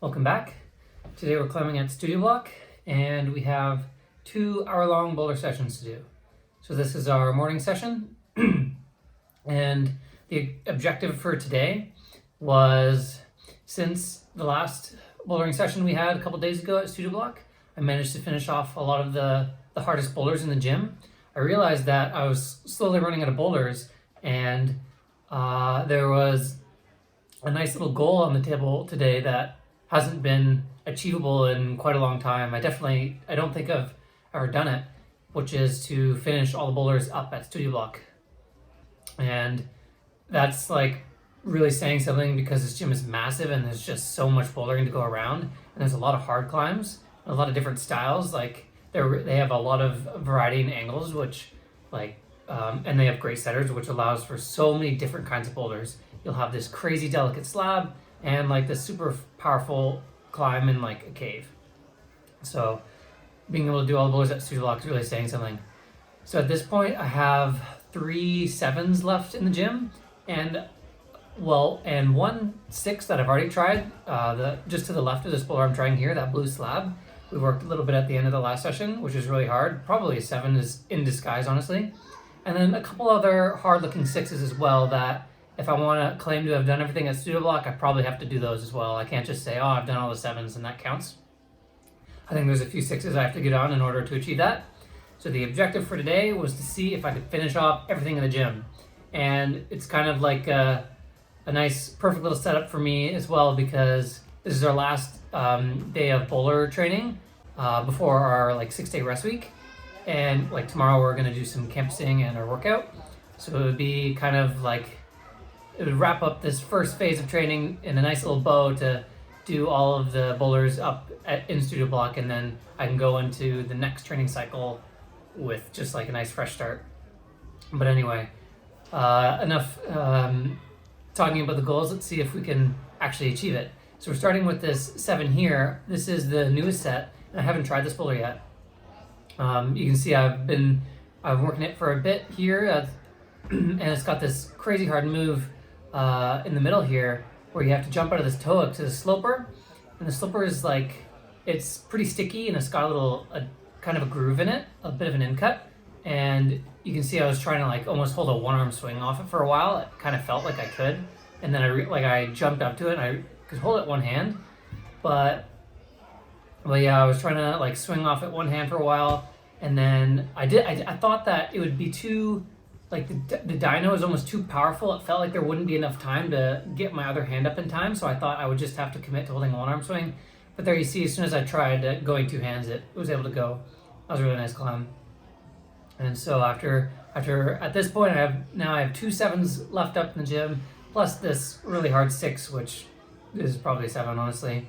Welcome back. Today we're climbing at Studio Block and we have 2 hour-long boulder sessions to do. So this is our morning session and the objective for today was, since the last bouldering session we had a couple days ago at Studio Block, I managed to finish off a lot of the hardest boulders in the gym. I realized that I was slowly running out of boulders, and there was a nice little goal on the table today that hasn't been achievable in quite a long time. I don't think I've ever done it, which is to finish all the boulders up at Studio Block. And that's like really saying something, because this gym is massive and there's just so much bouldering to go around, and there's a lot of hard climbs, a lot of different styles. Like they have a lot of variety in angles, which and they have great setters, which allows for so many different kinds of boulders. You'll have this crazy delicate slab and like this super powerful climb in like a cave. So being able to do all the boulders at Studio Block is really saying something. So at this point I have 3 7s left in the gym, and 1 6 that I've already tried. Just to the left of this boulder I'm trying here, that blue slab, we worked a little bit at the end of the last session, which is really hard. Probably a 7 is in disguise, honestly. And then a couple other hard looking 6s as well, that if I want to claim to have done everything at Studio Block, I probably have to do those as well. I can't just say, oh, I've done all the 7s and that counts. I think there's a few 6s I have to get on in order to achieve that. So the objective for today was to see if I could finish off everything in the gym. And it's kind of like a nice, perfect little setup for me as well, because this is our last day of boulder training before our 6-day rest week. And tomorrow we're going to do some campsing and our workout. So it would be kind of it would wrap up this first phase of training in a nice little bow to do all of the boulders up in Studio Block, and then I can go into the next training cycle with just a nice fresh start. But anyway, enough talking about the goals. Let's see if we can actually achieve it. So we're starting with this 7 here. This is the newest set, and I haven't tried this boulder yet. You can see I've been working it for a bit here, and it's got this crazy hard move in the middle here, where you have to jump out of this toe hook to the sloper, and the sloper is it's pretty sticky, and it's got a kind of a groove in it, a bit of an in cut, and you can see I was trying to almost hold a one-arm swing off it for a while. It kind of felt like I could, and then I jumped up to it and I could hold it one hand, but yeah, I was trying to swing off it one hand for a while, and then I thought that it would be too, the dyno is almost too powerful. It felt like there wouldn't be enough time to get my other hand up in time, so I thought I would just have to commit to holding a one-arm swing. But there you see, as soon as I tried going 2 hands, it was able to go. That was a really nice climb. And so after at this point, I have 2 7s left up in the gym, plus this really hard 6, which is probably 7, honestly.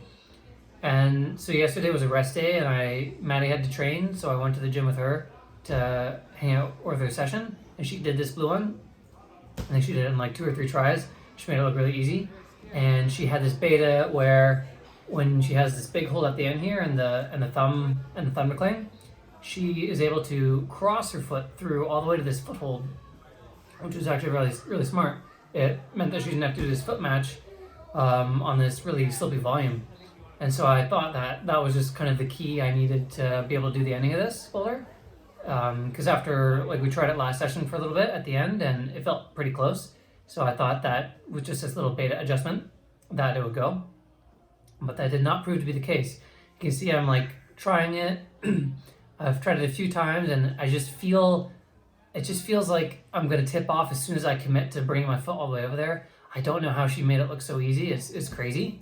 And so yesterday was a rest day, and Maddie had to train, so I went to the gym with her to hang out with her session, and she did this blue one. I think she did it in 2 or 3 tries. She made it look really easy, and she had this beta where when she has this big hold at the end here and the thumb to cling, she is able to cross her foot through all the way to this foothold, which was actually really, really smart. It meant that she didn't have to do this foot match on this really slopey volume. And so I thought that was just kind of the key I needed to be able to do the ending of this boulder. Because after, we tried it last session for a little bit at the end, and it felt pretty close. So I thought that with just this little beta adjustment, that it would go. But that did not prove to be the case. You can see I'm trying it. I've tried it a few times, and it just feels like I'm going to tip off as soon as I commit to bringing my foot all the way over there. I don't know how she made it look so easy. It's crazy.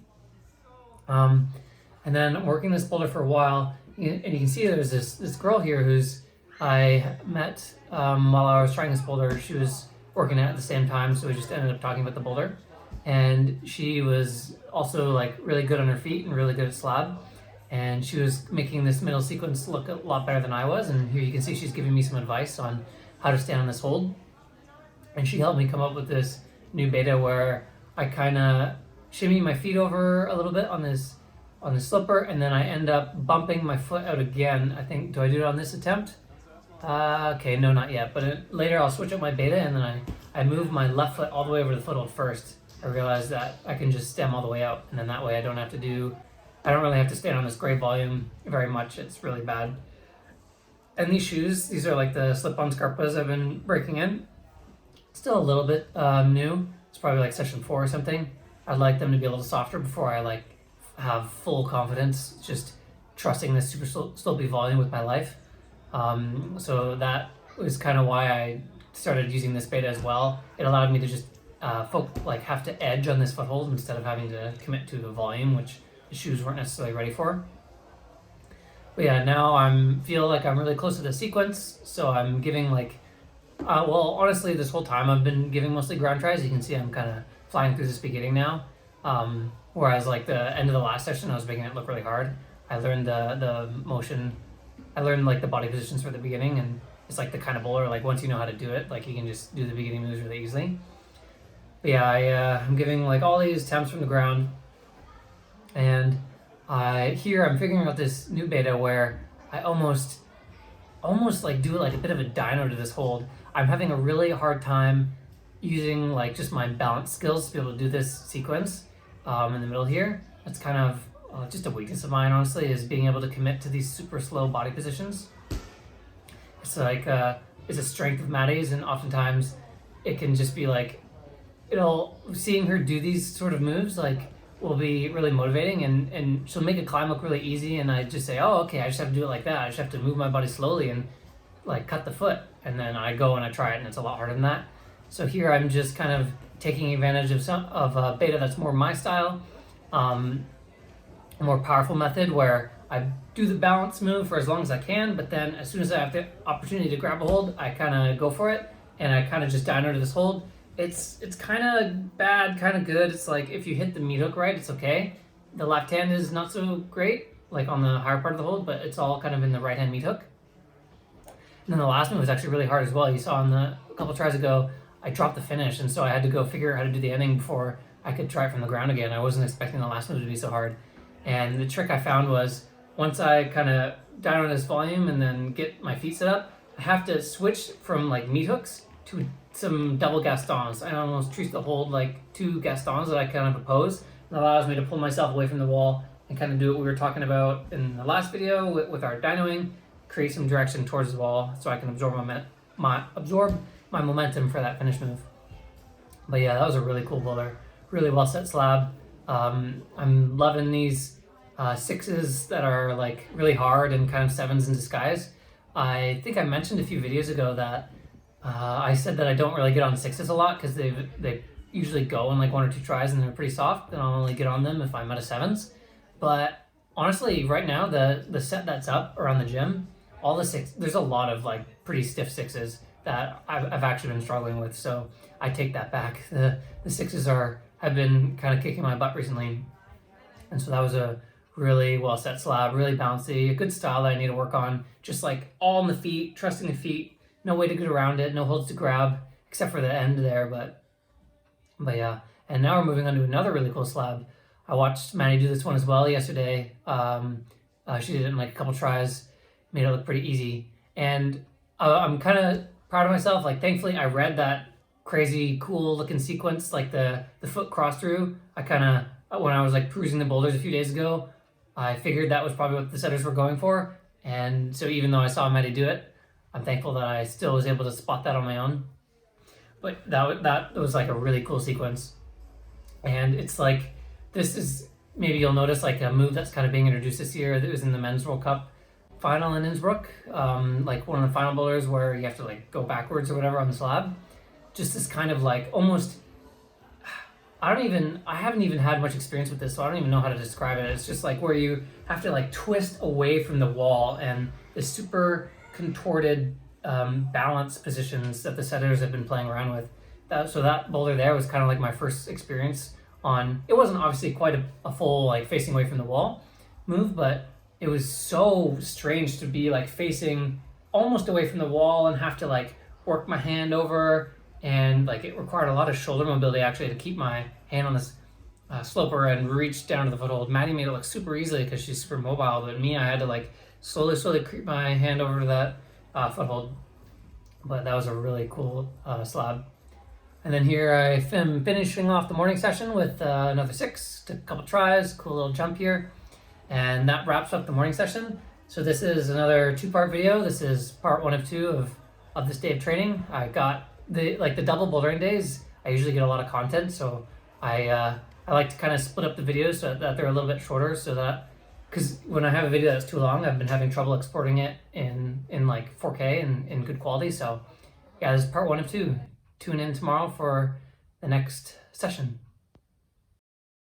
And then I'm working this boulder for a while, and you can see there's this girl here who's I met while I was trying this boulder. She was working it at the same time, so we just ended up talking about the boulder. And she was also really good on her feet and really good at slab. And she was making this middle sequence look a lot better than I was. And here you can see she's giving me some advice on how to stand on this hold. And she helped me come up with this new beta where I kind of shimmy my feet over a little bit on this slipper, and then I end up bumping my foot out again. I think, do I do it on this attempt? Okay, no, not yet. But later I'll switch up my beta, and then I move my left foot all the way over to the foothold first. I realized that I can just stem all the way out, and then that way I don't have to do I don't really have to stand on this gray volume very much. It's really bad. And these shoes, these are like the slip-on Scarpas I've been breaking in. Still a little bit new. It's probably like session 4 or something. I'd like them to be a little softer before I like have full confidence, just trusting this super slopey volume with my life. So that was kind of why I started using this beta as well. It allowed me to just have to edge on this foothold instead of having to commit to the volume, which the shoes weren't necessarily ready for. But yeah, now feel like I'm really close to the sequence, so I'm giving honestly, this whole time I've been giving mostly ground tries. You can see I'm kind of flying through this beginning now. Whereas like the end of the last session, I was making it look really hard. I learned the motion. I learned like the body positions for the beginning, and it's like the kind of bowler, like once you know how to do it, like you can just do the beginning moves really easily. But yeah, I'm giving like all these attempts from the ground, and here I'm figuring out this new beta where I almost like do like a bit of a dyno to this hold. I'm having a really hard time using like just my balance skills to be able to do this sequence in the middle here. That's kind of just a weakness of mine, honestly, is being able to commit to these super slow body positions. It's like it's a strength of Maddie's, and oftentimes it can just be like, seeing her do these sort of moves like will be really motivating, and she'll make a climb look really easy, and I just say, oh, okay, I just have to do it like that. I just have to move my body slowly and like cut the foot, and then I go and I try it, and it's a lot harder than that. So here I'm just kind of taking advantage of a beta that's more my style, a more powerful method where I do the balance move for as long as I can, but then as soon as I have the opportunity to grab a hold, I kind of go for it, and I kind of just dyno to this hold. It's kind of bad, kind of good. It's like if you hit the meat hook right, it's okay. The left hand is not so great, like on the higher part of the hold, but it's all kind of in the right hand meat hook. And then the last move was actually really hard as well. You saw a couple tries ago, I dropped the finish, and so I had to go figure out how to do the ending before I could try it from the ground again. I wasn't expecting the last move to be so hard. And the trick I found was once I kind of dyno this volume and then get my feet set up, I have to switch from like meat hooks to some double Gastons. I almost treat the hold like 2 Gastons that I kind of propose. It allows me to pull myself away from the wall and kind of do what we were talking about in the last video with our dynoing, create some direction towards the wall so I can absorb my momentum for that finish move. But yeah, that was a really cool bowler. Really well set slab. I'm loving these 6s that are like really hard and kind of 7s in disguise. I think I mentioned a few videos ago that I said that I don't really get on 6s a lot because they usually go in like 1 or 2 tries and they're pretty soft, and I'll only get on them if I'm out of 7s. But honestly, right now, the set that's up around the gym, all the 6, there's a lot of like pretty stiff 6s that I've actually been struggling with, so I take that back. The 6s have been kind of kicking my butt recently, and so that was a really well set slab, really bouncy, a good style that I need to work on, just like all in the feet, trusting the feet. No way to get around it, no holds to grab, except for the end there, but yeah. And now we're moving on to another really cool slab. I watched Maddie do this one as well yesterday. She did it in like a couple tries, made it look pretty easy. And I'm kind of proud of myself. Like, thankfully, I read that crazy cool looking sequence, like the foot cross through. When I was like cruising the boulders a few days ago, I figured that was probably what the setters were going for. And so even though I saw Maddie do it, I'm thankful that I still was able to spot that on my own. But that was like a really cool sequence. And it's like, this is, maybe you'll notice like a move that's kind of being introduced this year that was in the Men's World Cup final in Innsbruck. Like one of the final bowlers where you have to like go backwards or whatever on the slab. Just this kind of like almost, I haven't even had much experience with this, so I don't even know how to describe it. It's just like where you have to like twist away from the wall, and the super contorted balance positions that the setters have been playing around with. So that boulder there was kind of like my first experience on, it wasn't obviously quite a full like facing away from the wall move, but it was so strange to be like facing almost away from the wall and have to like work my hand over, and like it required a lot of shoulder mobility actually to keep my hand on this sloper and reach down to the foothold. Maddie made it look super easily because she's super mobile, but me, I had to like slowly creep my hand over to that foothold. But that was a really cool slab. And then here I am finishing off the morning session with another 6, took a couple tries, cool little jump here. And that wraps up the morning session. So this is another 2-part video. This is part 1 of 2 of this day of training. I got the double bouldering days. I usually get a lot of content, so I like to kind of split up the videos so that they're a little bit shorter, so that because when I have a video that's too long, I've been having trouble exporting it in like 4K and in good quality. So yeah, this is part 1 of 2. Tune in tomorrow for the next session.